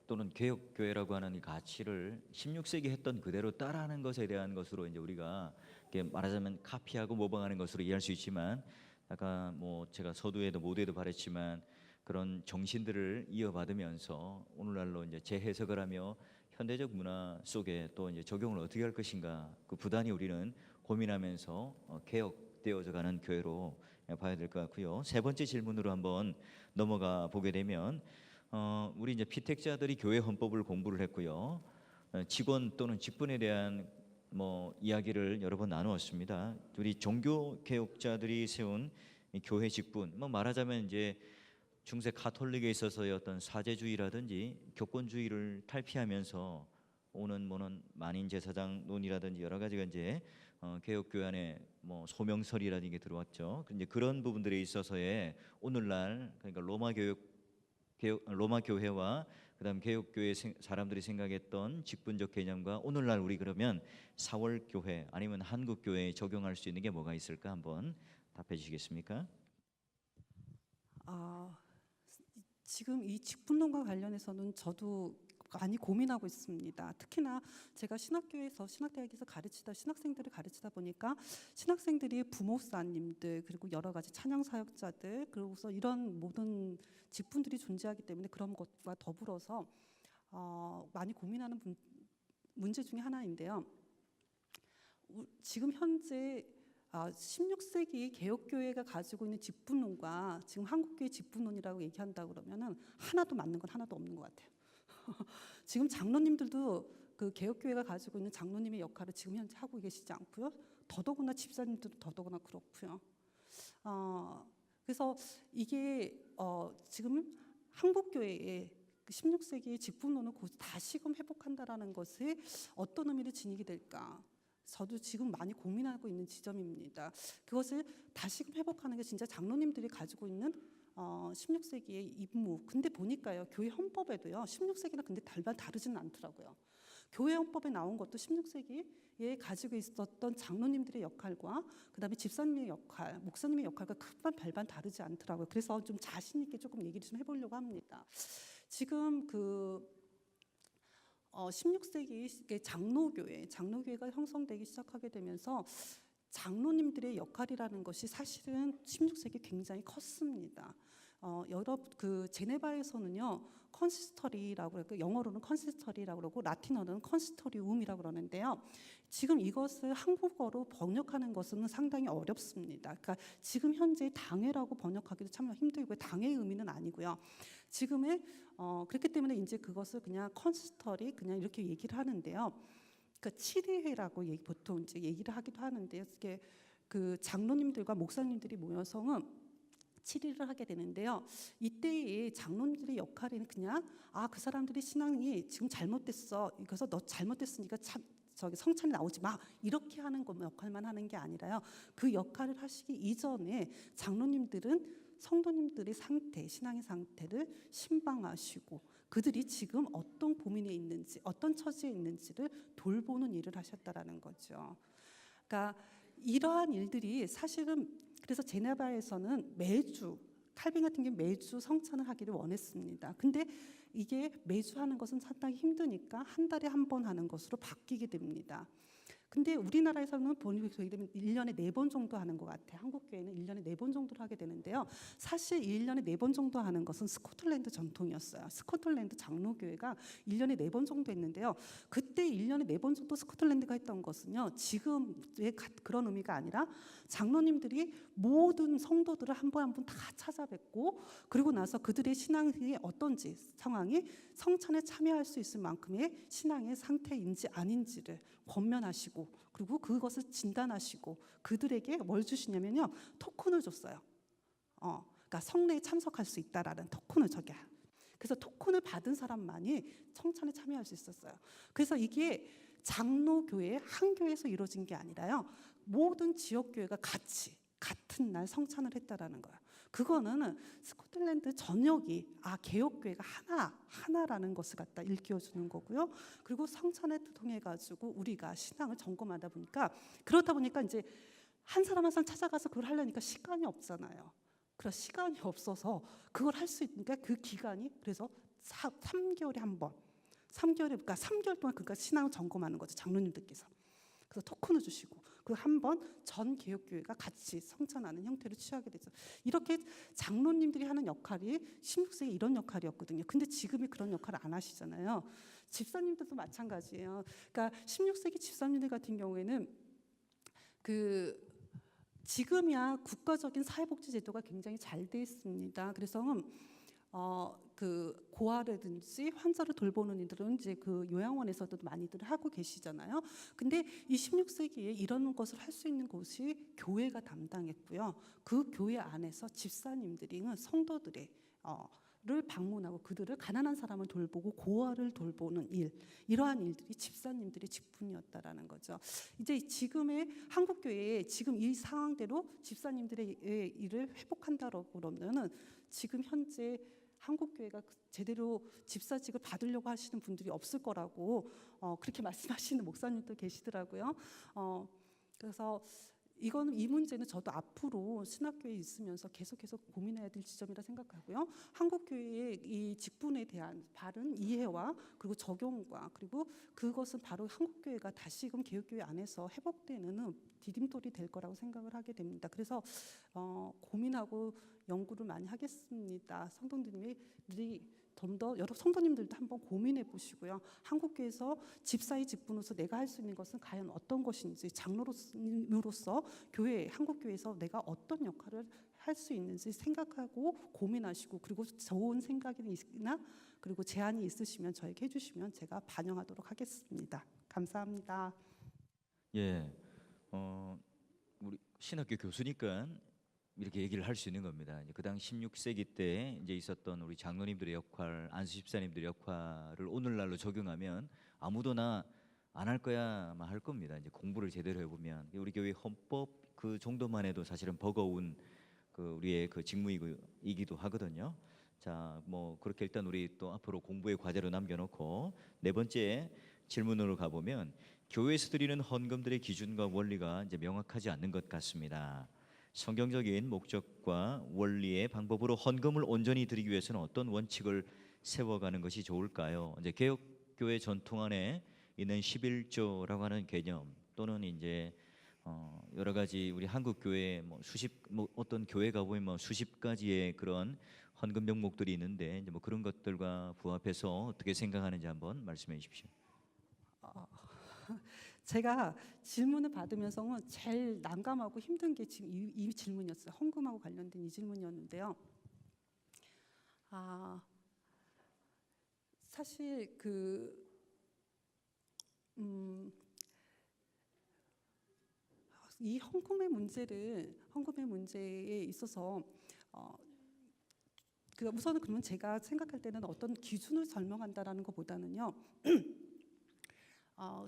또는 개혁교회라고 하는 이 가치를 16세기 했던 그대로 따라하는 것에 대한 것으로 이제 우리가 이렇게 말하자면 카피하고 모방하는 것으로 이해할 수 있지만 아까 뭐 제가 서두에도 모두에도 말했지만 그런 정신들을 이어받으면서 오늘날로 이제 재해석을 하며 현대적 문화 속에 또 이제 적용을 어떻게 할 것인가 그 부단히 우리는 고민하면서 개혁되어져가는 교회로 봐야 될 것 같고요. 세 번째 질문으로 한번 넘어가 보게 되면 우리 이제 피택자들이 교회 헌법을 공부를 했고요. 직원 또는 직분에 대한 뭐 이야기를 여러 번 나누었습니다. 우리 종교 개혁자들이 세운 이 교회 직분, 뭐 말하자면 이제 중세 가톨릭에 있어서의 어떤 사제주의라든지 교권주의를 탈피하면서 오는 뭐는 만인 제사장론이라든지 여러 가지가 이제 개혁교회 안에 뭐 소명설이라는 게 들어왔죠. 근데 그런 부분들에 있어서의 오늘날 그러니까 로마 교회와 그다음 개혁교회 사람들이 생각했던 직분적 개념과 오늘날 우리 그러면 사월 교회 아니면 한국 교회에 적용할 수 있는 게 뭐가 있을까 한번 답해 주시겠습니까? 아, 지금 이 직분론과 관련해서는 저도 많이 고민하고 있습니다. 특히나 제가 신학대학에서 가르치다 신학생들을 가르치다 보니까 신학생들이 부목사님들 그리고 여러 가지 찬양 사역자들 그리고서 이런 모든 직분들이 존재하기 때문에 그런 것과 더불어서 많이 고민하는 문제 중에 하나인데요. 지금 현재 16세기 개혁교회가 가지고 있는 직분론과 지금 한국교회 직분론이라고 얘기한다 그러면은 하나도 맞는 건 하나도 없는 것 같아요. 지금 장로님들도 그 개혁교회가 가지고 있는 장로님의 역할을 지금 현재 하고 계시지 않고요. 더더구나 집사님들도 더더구나 그렇고요. 그래서 이게 지금 한국교회의 16세기의 직분론을 다시금 회복한다라는 것에 어떤 의미를 지니게 될까? 저도 지금 많이 고민하고 있는 지점입니다. 그것을 다시금 회복하는 게 진짜 장로님들이 가지고 있는 16세기의 임무. 근데 보니까요, 교회 헌법에도요, 16세기나 근데 다르지는 않더라고요. 교회 헌법에 나온 것도 16세기에 가지고 있었던 장로님들의 역할과 그다음에 집사님의 역할, 목사님의 역할과 크반 별반 다르지 않더라고요. 그래서 좀 자신 있게 조금 얘기를 좀 해보려고 합니다. 지금 16세기 장로교회가 형성되기 시작하게 되면서 장로님들의 역할이라는 것이 사실은 16세기 굉장히 컸습니다. 제네바에서는요 컨시스터리라고 그러고 영어로는 컨시스터리라고 그러고 라틴어는 컨시스터리움이라고 그러는데요. 지금 이것을 한국어로 번역하는 것은 상당히 어렵습니다. 그러니까 지금 현재 당회라고 번역하기도 참 힘들고요. 당회의 의미는 아니고요. 지금의 그렇기 때문에 이제 그것을 그냥 컨시스터리 그냥 이렇게 얘기를 하는데요. 그러니까 치리회라고 보통 이제 얘기를 하기도 하는데요. 이게 그 장로님들과 목사님들이 모여서 치리를 하게 되는데요. 이때의 장로님들의 역할은 그냥 그 사람들이 신앙이 지금 잘못됐어. 그래서 너 잘못됐으니까 성찬이 나오지 마. 이렇게 하는 역할만 하는 게 아니라요. 그 역할을 하시기 이전에 장로님들은 성도님들의 상태, 신앙의 상태를 신방하시고 그들이 지금 어떤 고민에 있는지, 어떤 처지에 있는지를 돌보는 일을 하셨다라는 거죠. 그러니까 이러한 일들이 사실은 그래서 제네바에서는 칼빈 같은 경우 매주 성찬을 하기를 원했습니다. 근데 이게 매주 하는 것은 상당히 힘드니까 한 달에 한 번 하는 것으로 바뀌게 됩니다. 근데 우리나라에서는 보니까 1년에 4번 정도 하는 것 같아요. 한국교회는 1년에 4번 정도를 하게 되는데요. 사실 1년에 4번 정도 하는 것은 스코틀랜드 전통이었어요. 스코틀랜드 장로교회가 1년에 4번 정도 했는데요. 그때 1년에 4번 정도 스코틀랜드가 했던 것은요. 지금의 그런 의미가 아니라 장로님들이 모든 성도들을 한 번 한 번 다 찾아뵙고 그리고 나서 그들의 신앙이 어떤지 상황이 성찬에 참여할 수 있을 만큼의 신앙의 상태인지 아닌지를 권면하시고 그리고 그것을 진단하시고 그들에게 뭘 주시냐면요 토큰을 줬어요. 그러니까 성례에 참석할 수 있다라는 토큰을 그래서 토큰을 받은 사람만이 성찬에 참여할 수 있었어요. 그래서 이게 장로교회 한 교회에서 이루어진 게 아니라요 모든 지역 교회가 같은 날 성찬을 했다라는 거예요. 그거는 스코틀랜드 전역이 개혁교회가 하나라는 것을 갖다 일깨워주는 거고요. 그리고 성찬을 통해 가지고 우리가 신앙을 점검하다 보니까 그러다 보니까 이제 한 사람 한 사람 찾아가서 그걸 하려니까 시간이 없잖아요. 그래서 시간이 없어서 그걸 할 수 있으니까 그 기간이 그래서 3개월에 한 번, 3개월 동안 그러니까 신앙을 점검하는 거죠 장로님들께서. 그래서 토큰을 주시고 그 한 번 전 개혁교회가 같이 성찬하는 형태를 취하게 되죠. 이렇게 장로님들이 하는 역할이 16세기 이런 역할이었거든요. 근데 지금이 그런 역할을 안 하시잖아요. 집사님들도 마찬가지예요. 그러니까 16세기 집사님들 같은 경우에는 지금이야 국가적인 사회복지 제도가 굉장히 잘 돼 있습니다. 그래서 그 고아라든지 환자를 돌보는 이들은 이제 그 요양원에서도 많이들 하고 계시잖아요. 근데 이 16세기에 이런 것을 할 수 있는 곳이 교회가 담당했고요. 그 교회 안에서 집사님들이 성도들의 를 방문하고 그들을 가난한 사람을 돌보고 고아를 돌보는 일, 이러한 일들이 집사님들의 직분이었다라는 거죠. 이제 지금의 한국 교회에 지금 이 상황대로 집사님들의 일을 회복한다라고 그러면은 지금 현재 한국 교회가 제대로 집사직을 받으려고 하시는 분들이 없을 거라고 그렇게 말씀하시는 목사님도 계시더라고요. 그래서 이 문제는 저도 앞으로 신학교에 있으면서 계속해서 고민해야 될 지점이라 생각하고요. 한국 교회의 이 직분에 대한 바른 이해와 그리고 적용과 그리고 그것은 바로 한국 교회가 다시금 개혁교회 안에서 회복되는 디딤돌이 될 거라고 생각을 하게 됩니다. 그래서 고민하고 연구를 많이 하겠습니다. 성도님들이 좀 더 여러 성도님들도 한번 고민해 보시고요. 한국교회에서 집사의 직분으로서 내가 할 수 있는 것은 과연 어떤 것인지, 장로로서 교회, 한국교회에서 내가 어떤 역할을 할 수 있는지 생각하고 고민하시고, 그리고 좋은 생각이나 그리고 제안이 있으시면 저에게 해주시면 제가 반영하도록 하겠습니다. 감사합니다. 예, 우리 신학교 교수니까 이렇게 얘기를 할 수 있는 겁니다. 그 당 16세기 때 이제 있었던 우리 장로님들의 역할, 안수 집사님들의 역할을 오늘날로 적용하면 아무도나 안 할 거야 아마 할 겁니다. 이제 공부를 제대로 해보면 우리 교회 헌법 그 정도만 해도 사실은 버거운 그 우리의 그 직무이기도 하거든요. 자, 뭐 그렇게 일단 우리 또 앞으로 공부의 과제로 남겨놓고 네 번째 질문으로 가보면 교회에서 드리는 헌금들의 기준과 원리가 이제 명확하지 않는 것 같습니다. 성경적인 목적과 원리의 방법으로 헌금을 온전히 드리기 위해서는 어떤 원칙을 세워가는 것이 좋을까요? 이제 개혁교회 전통 안에 있는 11조라고 하는 개념 또는 이제 여러 가지 우리 한국 교회 어떤 교회가 보면 수십 가지의 그런 헌금 명목들이 있는데 이제 뭐 그런 것들과 부합해서 어떻게 생각하는지 한번 말씀해 주십시오. 제가 질문을 받으면서는 제일 난감하고 힘든 게 지금 이 질문이었어요. 헌금하고 관련된 이 질문이었는데요. 사실 이 헌금의 문제에 있어서 우선은 그러면 제가 생각할 때는 어떤 기준을 설명한다라는 것보다는요.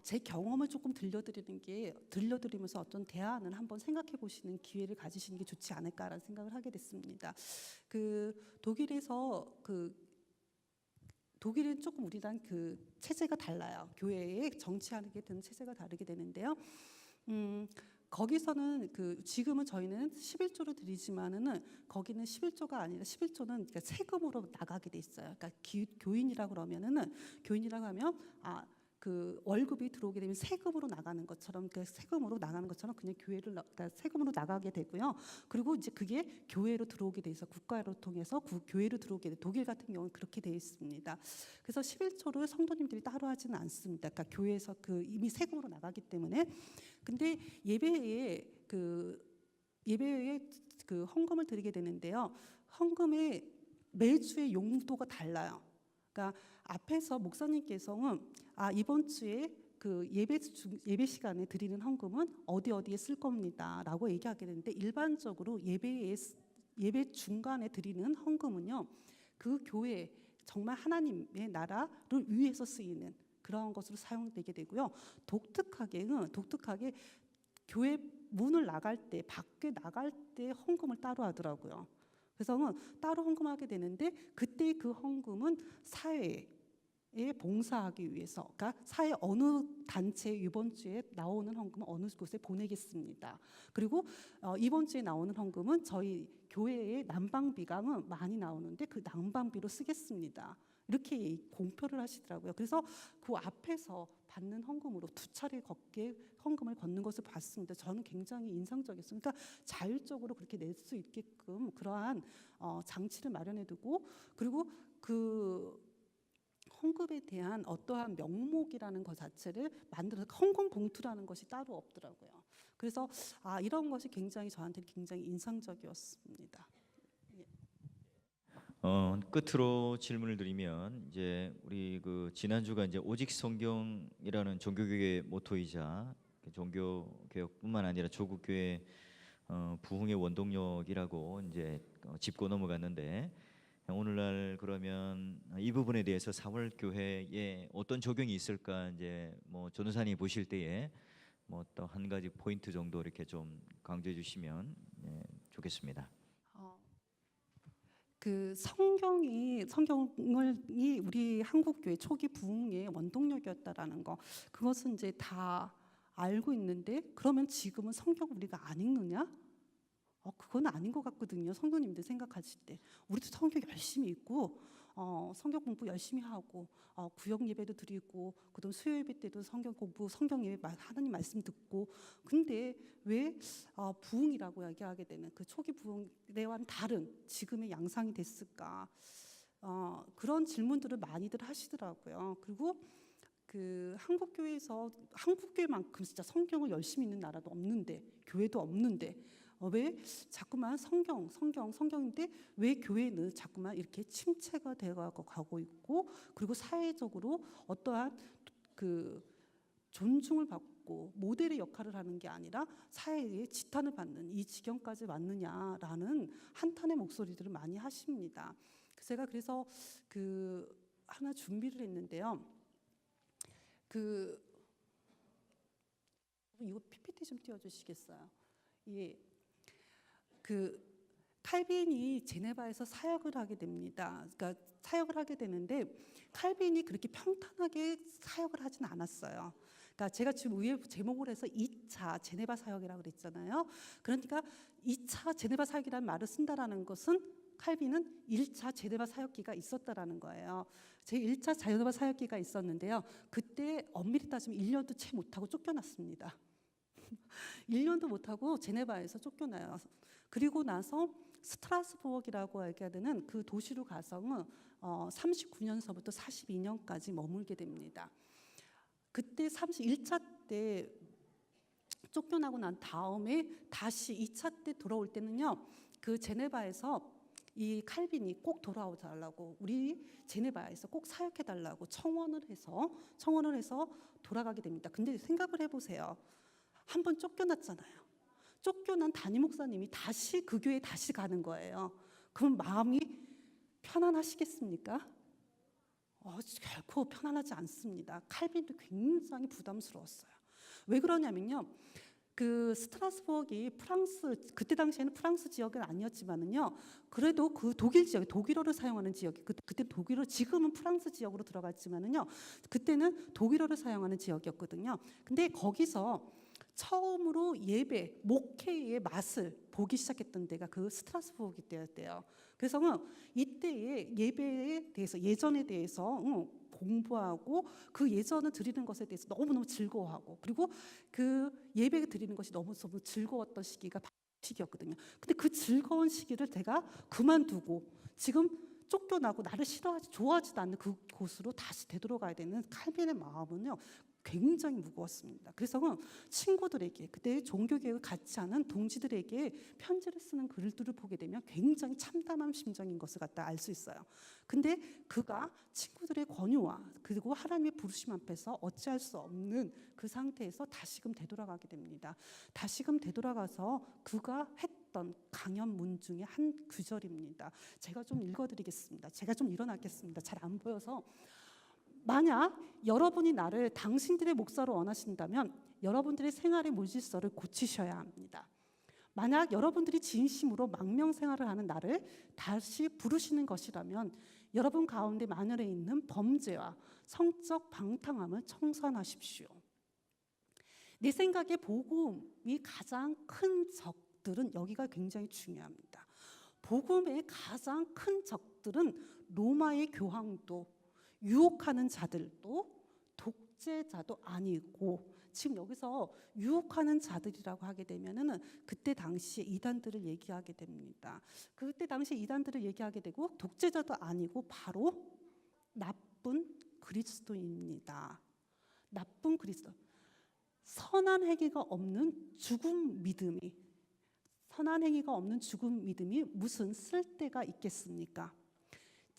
제 경험을 조금 들려드리면서 어떤 대안을 한번 생각해 보시는 기회를 가지시는 게 좋지 않을까라는 생각을 하게 됐습니다. 독일은 조금 우리랑 체제가 달라요. 교회의 정치하게 되는 체제가 다르게 되는데요. 거기서는 지금은 저희는 11조를 드리지만은 거기는 11조가 아니라 11조는 그러니까 세금으로 나가게 돼 있어요. 그러니까 교인이라고 하면 월급이 들어오게 되면 세금으로 나가는 것처럼 그냥 그러니까 세금으로 나가게 되고요. 그리고 이제 그게 교회로 들어오게 돼 있어 국가로 통해서 교회로 들어오게 돼. 독일 같은 경우는 그렇게 돼 있습니다. 그래서 11조를 성도님들이 따로 하지는 않습니다. 그러니까 교회에서 이미 세금으로 나가기 때문에. 근데 예배에 헌금을 드리게 되는데요. 헌금의 매주의 용도가 달라요. 그러니까 앞에서 목사님께서는 이번 주에 예배 시간에 드리는 헌금은 어디에 쓸 겁니다라고 얘기하게 되는데, 일반적으로 예배 중간에 드리는 헌금은요, 그 교회 정말 하나님의 나라를 위해서 쓰이는 그런 것으로 사용되게 되고요. 독특하게 교회 문을 밖에 나갈 때 헌금을 따로 하더라고요. 그래서 따로 헌금하게 되는데, 그때 그 헌금은 사회에 봉사하기 위해서, 그러니까 사회 어느 단체에 이번 주에 나오는 헌금은 어느 곳에 보내겠습니다. 그리고 이번 주에 나오는 헌금은 저희 교회의 난방비가 많이 나오는데 그 난방비로 쓰겠습니다. 이렇게 공표를 하시더라고요. 그래서 그 앞에서 받는 헌금으로 두 차례 헌금을 걷는 것을 봤습니다. 저는 굉장히 인상적이었어요. 그러니까 자율적으로 그렇게 낼 수 있게끔 그러한 장치를 마련해두고, 그리고 헌금에 대한 어떠한 명목이라는 것 자체를 만들어서 헌금 봉투라는 것이 따로 없더라고요. 그래서 이런 것이 저한테 굉장히 인상적이었습니다. 끝으로 질문을 드리면 이제 우리 그 지난주가 이제 오직 성경이라는 종교개혁의 모토이자 종교 개혁뿐만 아니라 조국 교회 부흥의 원동력이라고 이제 짚고 넘어갔는데 오늘날 그러면 이 부분에 대해서 4월 교회에 어떤 적용이 있을까 이제 뭐 전도사님 보실 때에 뭐 또 한 가지 포인트 정도 이렇게 좀 강조해 주시면 좋겠습니다. 어, 그 성경이 우리 한국 교회 초기 부흥의 원동력이었다라는 거, 그것은 이제 다 알고 있는데, 그러면 지금은 성경 우리가 안 읽느냐? 그건 아닌 것 같거든요. 성도님들 생각하실 때 우리도 성경 열심히 읽고 성경 공부 열심히 하고 구역 예배도 드리고 그다음 수요 예배 때도 성경 공부, 성경 예배 하나님 말씀 듣고, 근데 왜 부흥이라고 얘기하게 되는 그 초기 부흥과는 다른 지금의 양상이 됐을까? 그런 질문들을 많이들 하시더라고요. 그리고 그 한국 교회만큼 진짜 성경을 열심히 읽는 나라도 없는데, 교회도 없는데 왜 자꾸만 성경인데 왜 교회는 자꾸만 이렇게 침체가 되어가고 가고 있고, 그리고 사회적으로 어떠한 그 존중을 받고 모델의 역할을 하는 게 아니라 사회에 지탄을 받는 이 지경까지 왔느냐라는 한탄의 목소리들을 많이 하십니다. 제가 그래서 그 하나 준비를 했는데요. 이거 PPT 좀 띄워주시겠어요? 예. 칼빈이 제네바에서 사역을 하게 됩니다. 그러니까 사역을 하게 되는데 칼빈이 그렇게 평탄하게 사역을 하진 않았어요. 그러니까 제가 지금 위에 제목을 해서 2차 제네바 사역이라고 그랬잖아요. 그러니까 2차 제네바 사역이라는 말을 쓴다라는 것은 칼빈은 1차 제네바 사역기가 있었다라는 거예요. 제 1차 제네바 사역기가 있었는데요. 그때 엄밀히 따지면 1년도 채 못하고 쫓겨났습니다. 1년도 못하고 제네바에서 쫓겨나요. 그리고 나서 스트라스부르크라고 얘기해야 되는 그 도시로 가서 39년서부터 42년까지 머물게 됩니다. 그때 31차 때 쫓겨나고 난 다음에 다시 2차 때 돌아올 때는요, 그 제네바에서 이 칼빈이 꼭 돌아오달라고, 우리 제네바에서 꼭 사역해달라고 청원을 해서 돌아가게 됩니다. 근데 생각을 해보세요. 한 번 쫓겨났잖아요. 쫓겨난 담임 목사님이 다시 그 교회에 다시 가는 거예요. 그럼 마음이 편안하시겠습니까? 결코 편안하지 않습니다. 칼빈도 굉장히 부담스러웠어요. 왜 그러냐면요, 그 스트라스부르크이 프랑스, 그때 당시에는 프랑스 지역은 아니었지만은요, 그래도 그 독일 지역, 독일어를 사용하는 지역이 그때 독일어, 지금은 프랑스 지역으로 들어갔지만은요, 그때는 독일어를 사용하는 지역이었거든요. 근데 거기서 처음으로 예배, 목회의 맛을 보기 시작했던 데가 그 스트라스부르크 때였대요. 그래서 이때의 예배에 대해서, 예전에 대해서 공부하고 그 예전을 드리는 것에 대해서 너무너무 즐거워하고, 그리고 그 예배 드리는 것이 너무너무 즐거웠던 시기가 시기였거든요. 근데 그 즐거운 시기를 제가 그만두고 지금 쫓겨나고 나를 싫어하지, 좋아하지도 않는 그곳으로 다시 되돌아가야 되는 칼빈의 마음은요, 굉장히 무거웠습니다. 그래서 친구들에게, 그때 종교개혁을 같이 하는 동지들에게 편지를 쓰는 글들을 보게 되면 굉장히 참담한 심정인 것을 갖다 알 수 있어요. 근데 그가 친구들의 권유와 그리고 하나님의 부르심 앞에서 어찌할 수 없는 그 상태에서 다시금 되돌아가게 됩니다. 다시금 되돌아가서 그가 했던 강연문 중에 한 구절입니다. 제가 좀 읽어드리겠습니다. 제가 좀 일어나겠습니다. 잘 안 보여서. 만약 여러분이 나를 당신들의 목사로 원하신다면 여러분들의 생활의 물질서를 고치셔야 합니다. 만약 여러분들이 진심으로 망명 생활을 하는 나를 다시 부르시는 것이라면 여러분 가운데 만연해 있는 범죄와 성적 방탕함을 청산하십시오. 내 생각에 복음이 가장 큰 적들은, 여기가 굉장히 중요합니다. 복음의 가장 큰 적들은 로마의 교황도, 유혹하는 자들도, 독재자도 아니고, 지금 여기서 유혹하는 자들이라고 하게 되면은 그때 당시에 이단들을 얘기하게 됩니다. 그때 당시에 이단들을 얘기하게 되고, 독재자도 아니고 바로 나쁜 그리스도입니다. 나쁜 그리스도. 선한 행위가 없는 죽음 믿음이 무슨 쓸데가 있겠습니까?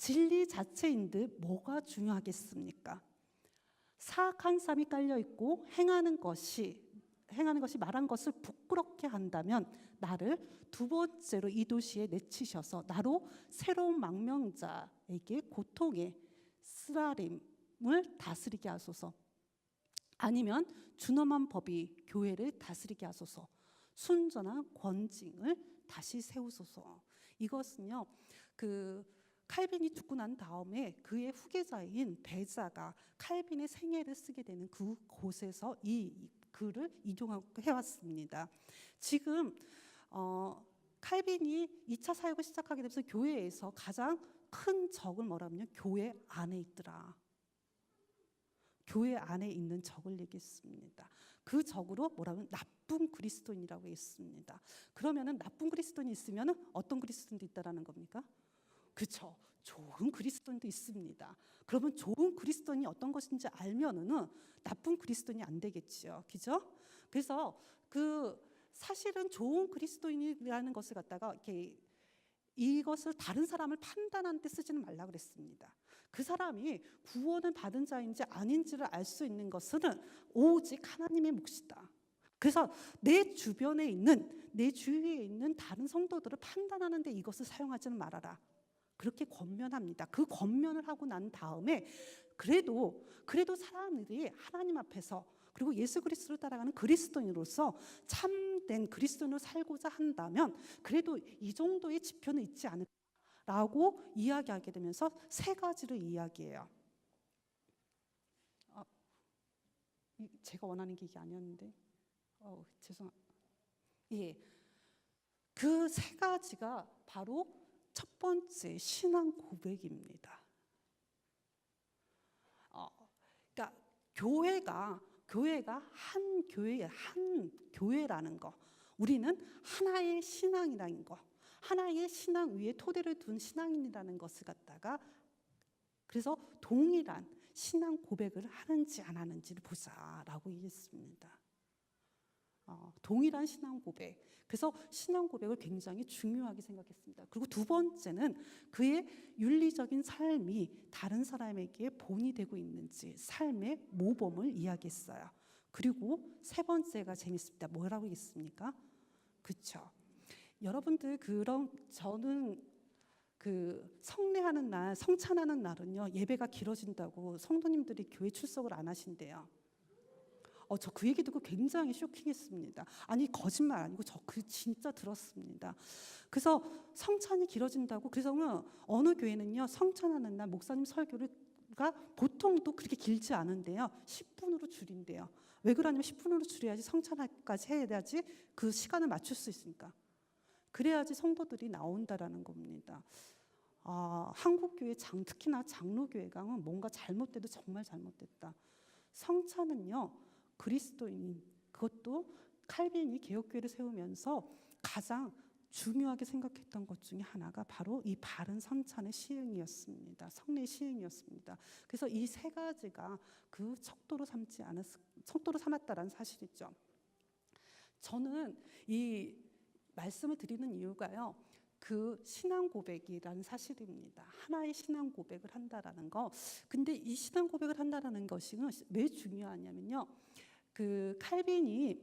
진리 자체인데 뭐가 중요하겠습니까? 사악한 쌈이 깔려 있고 행하는 것이 말한 것을 부끄럽게 한다면 나를 두 번째로 이 도시에 내치셔서 나로 새로운 망명자에게 고통의 쓰라림을 다스리게 하소서. 아니면 준엄한 법이 교회를 다스리게 하소서. 순전한 권징을 다시 세우소서. 이것은요, 그 칼빈이 죽고 난 다음에 그의 후계자인 베자가 칼빈의 생애를 쓰게 되는 그곳에서 이 글을 인용해왔습니다. 지금 칼빈이 2차 사역을 시작하게 되면서 교회에서 가장 큰 적은 뭐라면요, 교회 안에 있더라. 교회 안에 있는 적을 얘기했습니다. 그 적으로 뭐라면 나쁜 그리스도인이라고 했습니다. 그러면은 나쁜 그리스도인이 있으면 어떤 그리스도인도 있다라는 겁니까? 그렇죠. 좋은 그리스도인도 있습니다. 그러면 좋은 그리스도인이 어떤 것인지 알면은 나쁜 그리스도인이 안 되겠죠. 그죠? 그래서 그 사실은 좋은 그리스도인이라는 것을 갖다가 이렇게 이것을 다른 사람을 판단하는 데 쓰지는 말라 그랬습니다. 그 사람이 구원을 받은 자인지 아닌지를 알 수 있는 것은 오직 하나님의 몫이다. 그래서 내 주변에 있는, 내 주위에 있는 다른 성도들을 판단하는 데 이것을 사용하지는 말아라. 그렇게 권면합니다. 그 권면을 하고 난 다음에 그래도 사람들이 하나님 앞에서 그리고 예수 그리스도를 따라가는 그리스도인으로서 참된 그리스도인으로 살고자 한다면 그래도 이 정도의 지표는 있지 않을까라고 이야기하게 되면서 세 가지를 이야기해요. 제가 원하는 게 이게 아니었는데 죄송합니다. 예, 그 세 가지가 바로 첫 번째 신앙 고백입니다. 그러니까 교회가 한 교회라는 거, 우리는 하나의 신앙이라는 거, 하나의 신앙 위에 토대를 둔 신앙인이라는 것을 갖다가 그래서 동일한 신앙 고백을 하는지 안 하는지를 보자라고 얘기했습니다. 동일한 신앙 고백. 그래서 신앙 고백을 굉장히 중요하게 생각했습니다. 그리고 두 번째는 그의 윤리적인 삶이 다른 사람에게 본이 되고 있는지 삶의 모범을 이야기했어요. 그리고 세 번째가 재밌습니다. 뭐라고 했습니까? 그렇죠. 여러분들 저는 그 성례하는 날, 성찬하는 날은요 예배가 길어진다고 성도님들이 교회 출석을 안 하신대요. 저 그 얘기 듣고 굉장히 쇼킹했습니다. 아니 거짓말 아니고 저 그 진짜 들었습니다. 그래서 성찬이 길어진다고, 그래서 어느 교회는요 성찬하는 날 목사님 설교가 보통도 그렇게 길지 않은데요 10분으로 줄인대요. 왜 그러냐면 10분으로 줄여야지 성찬까지 해야지 그 시간을 맞출 수 있으니까. 그래야지 성도들이 나온다라는 겁니다. 한국 교회 특히나 장로교회가 뭔가 잘못돼도 정말 잘못됐다. 성찬은요 그리스도인, 그것도 칼빈이 개혁교회를 세우면서 가장 중요하게 생각했던 것 중에 하나가 바로 이 바른 성찬의 시행이었습니다. 성례 시행이었습니다. 그래서 이 세 가지가 그 척도로 삼았다라는 사실이죠. 저는 이 말씀을 드리는 이유가요, 그 신앙 고백이라는 사실입니다. 하나의 신앙 고백을 한다라는 거. 근데 이 신앙 고백을 한다라는 것이 왜 중요하냐면요, 그 칼빈이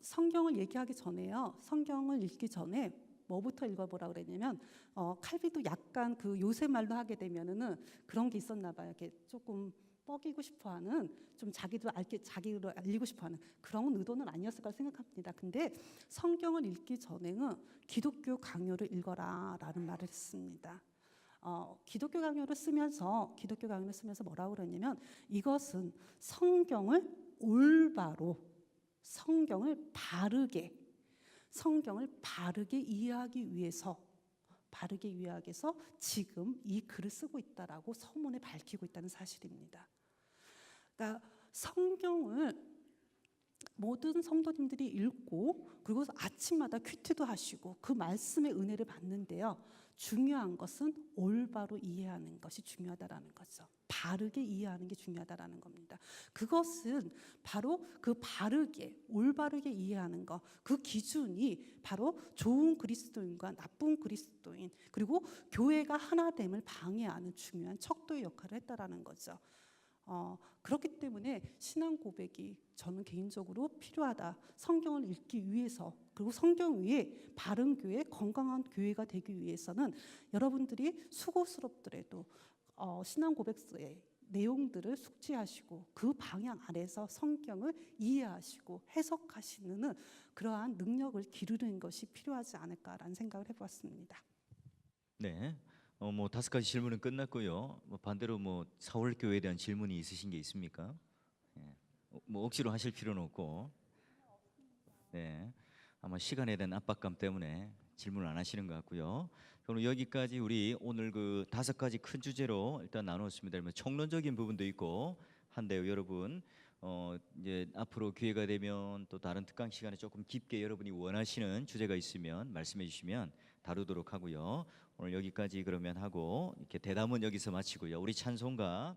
성경을 얘기하기 전에요, 성경을 읽기 전에 뭐부터 읽어보라 그랬냐면 칼빈도 약간 그 요새 말로 하게 되면은 그런 게 있었나 봐요. 이렇게 조금 뻐기고 싶어하는, 좀 자기도 알리고 싶어하는 그런 의도는 아니었을 거라 생각합니다. 근데 성경을 읽기 전에는 기독교 강요를 읽어라라는 말을 했습니다. 기독교 강요를 쓰면서 뭐라고 그랬냐면 이것은 성경을 올바로, 성경을 바르게 이해하기 위해서 지금 이 글을 쓰고 있다라고 서문에 밝히고 있다는 사실입니다. 그러니까 성경을 모든 성도님들이 읽고 그리고 아침마다 큐티도 하시고 그 말씀의 은혜를 받는데요, 중요한 것은 올바로 이해하는 것이 중요하다라는 거죠. 바르게 이해하는 게 중요하다라는 겁니다. 그것은 바로 그 바르게 올바르게 이해하는 것, 그 기준이 바로 좋은 그리스도인과 나쁜 그리스도인, 그리고 교회가 하나됨을 방해하는 중요한 척도의 역할을 했다라는 거죠. 그렇기 때문에 신앙 고백이 저는 개인적으로 필요하다. 성경을 읽기 위해서, 그리고 성경 위에 바른 교회, 건강한 교회가 되기 위해서는 여러분들이 수고스럽더라도 신앙 고백서의 내용들을 숙지하시고 그 방향 아래서 성경을 이해하시고 해석하시는 그러한 능력을 기르는 것이 필요하지 않을까라는 생각을 해보았습니다. 네. 뭐 5가지 질문은 끝났고요. 뭐 반대로 뭐 사월 교회에 대한 질문이 있으신 게 있습니까? 예. 뭐 억지로 하실 필요는 없고. 네. 아마 시간에 대한 압박감 때문에 질문을 안 하시는 것 같고요. 그럼 여기까지 우리 오늘 그 5가지 큰 주제로 일단 나누었습니다. 그러면 총론적인 부분도 있고 한데요, 여러분. 이제 앞으로 기회가 되면 또 다른 특강 시간에 조금 깊게 여러분이 원하시는 주제가 있으면 말씀해 주시면 다루도록 하고요. 오늘 여기까지 그러면 하고 이렇게 대담은 여기서 마치고요. 우리 찬송가